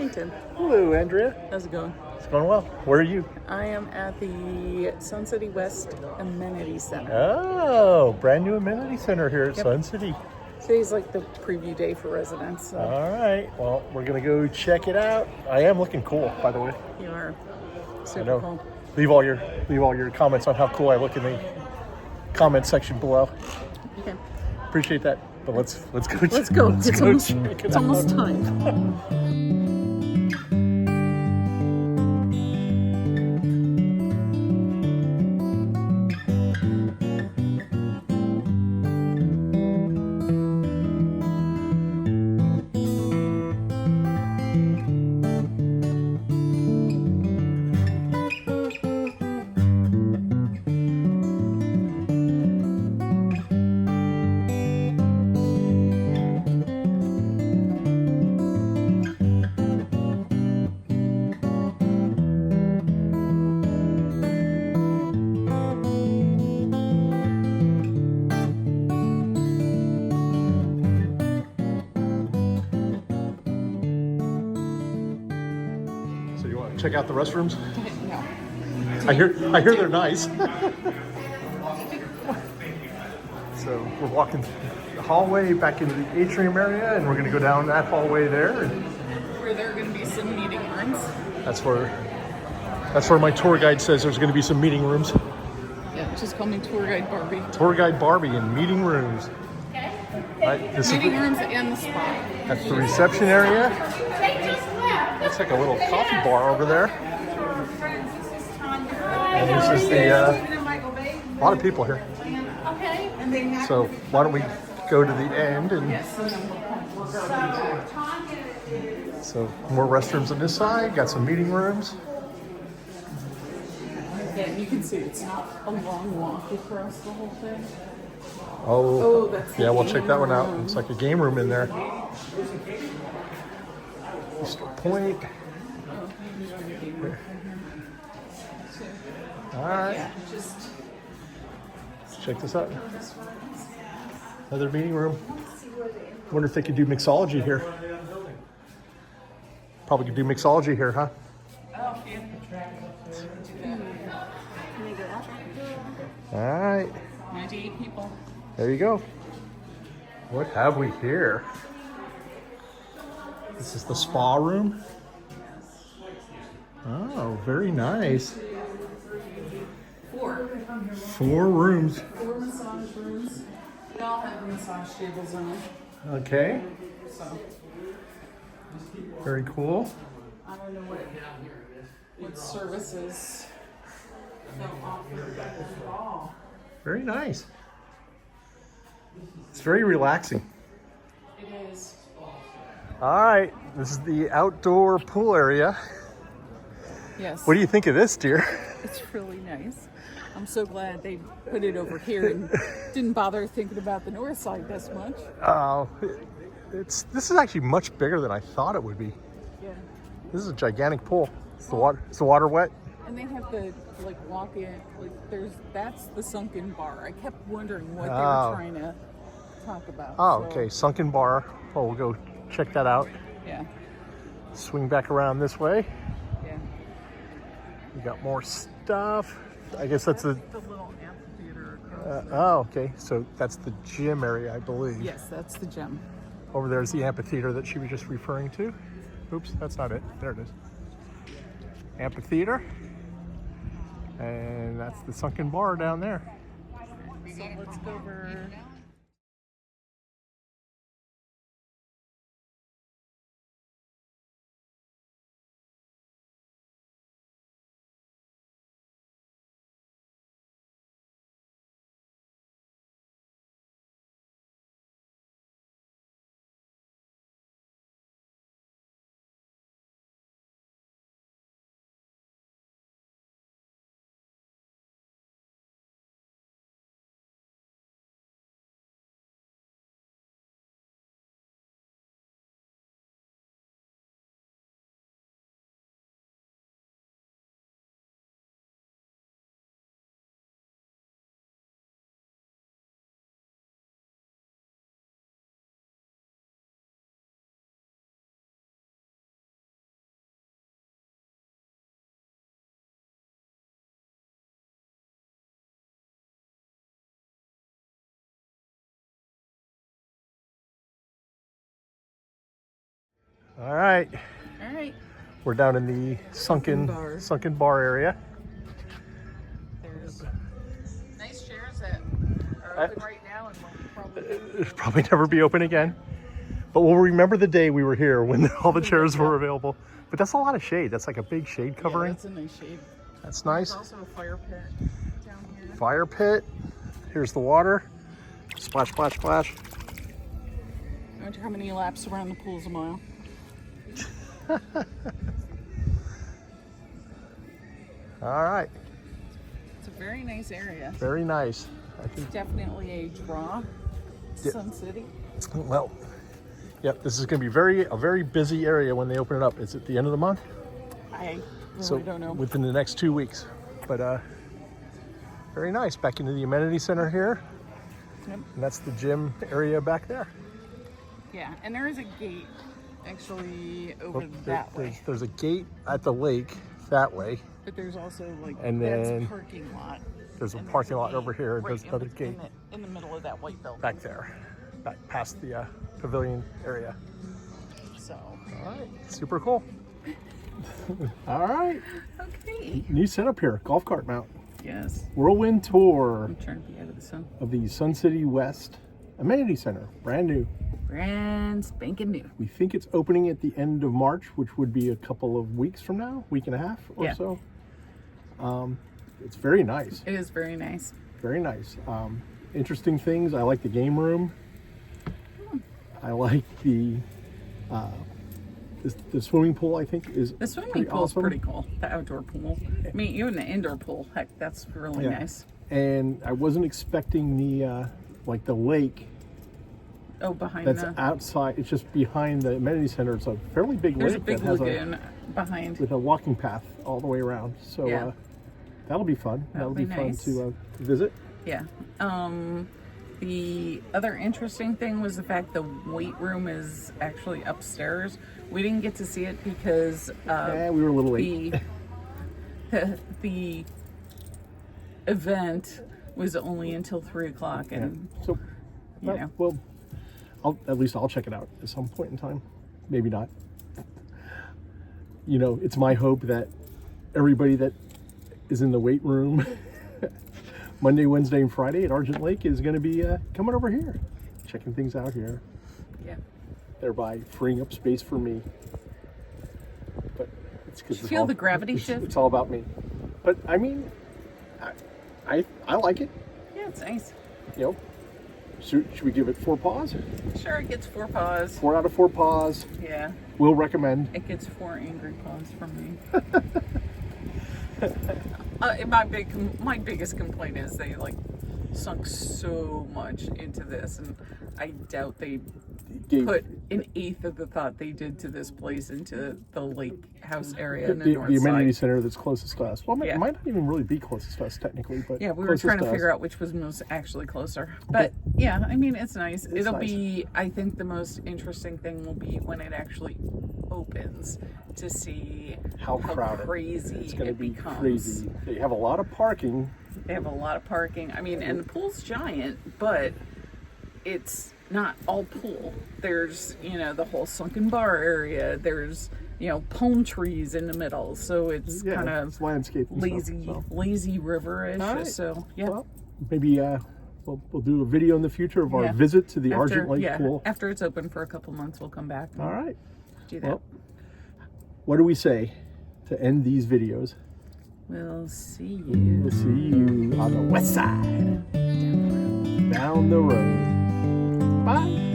Hey, Tim. Hello, Andrea. How's it going? It's going well. Where are you? I am at the Sun City West Amenity Center. Oh, brand new amenity center here at Yep. Sun City. Today's like the preview day for residents. So All right. Well, we're gonna go check it out. I am looking cool, by the way. you are I super know. cool. Leave all your comments on how cool I look in the comment section below. Okay, Appreciate that. But let's go. let's go. Check it It's out. almost time. So you want to check out the restrooms? No. I hear they're nice. So we're walking the hallway back into the atrium area, and we're going to go down that hallway there. And Where there are going to be some meeting rooms. that's where my tour guide says there's going to be some meeting rooms. Yeah, just call me Tour Guide Barbie. Tour guide Barbie in meeting rooms. Right, this Meeting is rooms and the spa. that's the reception area. Looks like a little coffee bar over there. And this is a lot of people here. So why don't we go to the end and so more restrooms on this side. Got some meeting rooms. Yeah, and you can see it's not a long walk across the whole thing. Oh, that's yeah, the we'll check that one out. game It's like a game room in there. Mr. Point. All right, Yeah, just let's check this out. Another meeting room. Wonder if they could do mixology here. Probably could do mixology here, huh? All right, 98 people. there you go. What have we here? This is the spa room. Oh, very nice. Four rooms. 4 massage rooms. They all have massage tables on them. Okay, So very cool. I don't know what services they'll offer at all. Very nice. It's very relaxing. It is. All right, this is the outdoor pool area. Yes. What do you think of this, dear? It's really nice. I'm so glad they put it over here and didn't bother thinking about the north side this much. This is actually much bigger than I thought it would be. Yeah. This is a gigantic pool. Is the water wet? And they have the walk in, that's the sunken bar. I kept wondering what they were trying to talk about. Oh, So, okay, sunken bar. Oh, we'll go check that out. Yeah. Swing back around this way. Yeah. We got more stuff. I guess that's the. The little amphitheater across. Oh, okay. So that's the gym area, I believe. Yes, that's the gym. Over there is the amphitheater that she was just referring to. Oops, that's not it. There it is. Amphitheater. And that's the sunken bar down there. So let's go over. All right. All right. We're down in the sunken bar area. There's nice chairs that are open right now and will probably never be open again. But we'll remember the day we were here when all the chairs were available. But that's a lot of shade. That's like a big shade covering. Yeah, that's a nice shade. That's nice. There's also a fire pit down here. Fire pit. Here's the water. Splash, splash, splash. I wonder how many laps around the pool's a mile. All right. It's a very nice area. Very nice. I think Definitely a draw. Sun City. Well, yep. This is going to be a very busy area when they open it up. It's at the end of the month. I really don't know. Within the next 2 weeks. But very nice. Back into the amenity center here. Yep. And that's the gym area back there. Yeah, and there is a gate actually over that way. There's a gate at the lake that way. But there's also like And that's then parking lot. There's a And parking lot gate over here. right There's another gate in the middle of that white building. back there, back past the pavilion area. So. All right, super cool. All right. Okay. New setup here, golf cart mount. Yes. Whirlwind tour I'm trying to be out of the sun. of the Sun City West Amenity Center, brand new. Brand spanking new. We think it's opening at the end of March, which would be a couple of weeks from now, week and a half or so. It's very nice. It is very nice. Very nice. Interesting things. I like the game room. I like the swimming pool. I think is The swimming pretty pool is awesome. pretty cool. The outdoor pool. I mean, even the indoor pool. Heck, that's really nice. And I wasn't expecting the like the lake Oh, behind that's the. outside. It's just behind the amenity center. It's a fairly big There's a lake big that has lagoon behind. with a walking path all the way around. So Yeah. that'll be fun. That'll be be fun nice. to visit. Yeah. The other interesting thing was the fact the weight room is actually upstairs. We didn't get to see it because We were a little late. the event was only until 3 o'clock, and So, you know. well, at least I'll check it out at some point in time. Maybe not. You know, it's my hope that everybody that is in the weight room Monday, Wednesday, and Friday at Argent Lake is going to be coming over here, checking things out here, yeah. thereby freeing up space for me. But it's because Feel the gravity shift? It's all about me. But I mean, I like it. Yeah, it's nice. You know, should we give it 4 paws? Sure, it gets 4 paws. 4 out of 4 paws. Yeah, We'll recommend. it gets 4 angry paws from me. My biggest complaint is they like sunk so much into this, and I doubt they put an eighth of the thought they did to this place into the lake house area in the north the amenity side. center that's closest to us. Well, it Yeah. might not even really be closest to us technically, but Yeah, we were closest trying to us. figure out which was most actually closer. But yeah, I mean, it's nice. It'll nice. be, I think the most interesting thing will be when it actually opens to see how crowded. crazy It's going to it be becomes. crazy. They have a lot of parking. They have a lot of parking. I mean, and the pool's giant, but it's not all pool. There's, the whole sunken bar area. There's, palm trees in the middle. So it's kind it's of landscape and lazy, stuff, so. lazy river-ish. All right. So, yeah. Well, maybe we'll do a video in the future of our Yeah. visit to the Argent Lake pool. After it's open for a couple months, we'll come back and All right. do that. Well, what do we say to end these videos? We'll see you We'll see you on the west side. down the road. Down the road. Bye.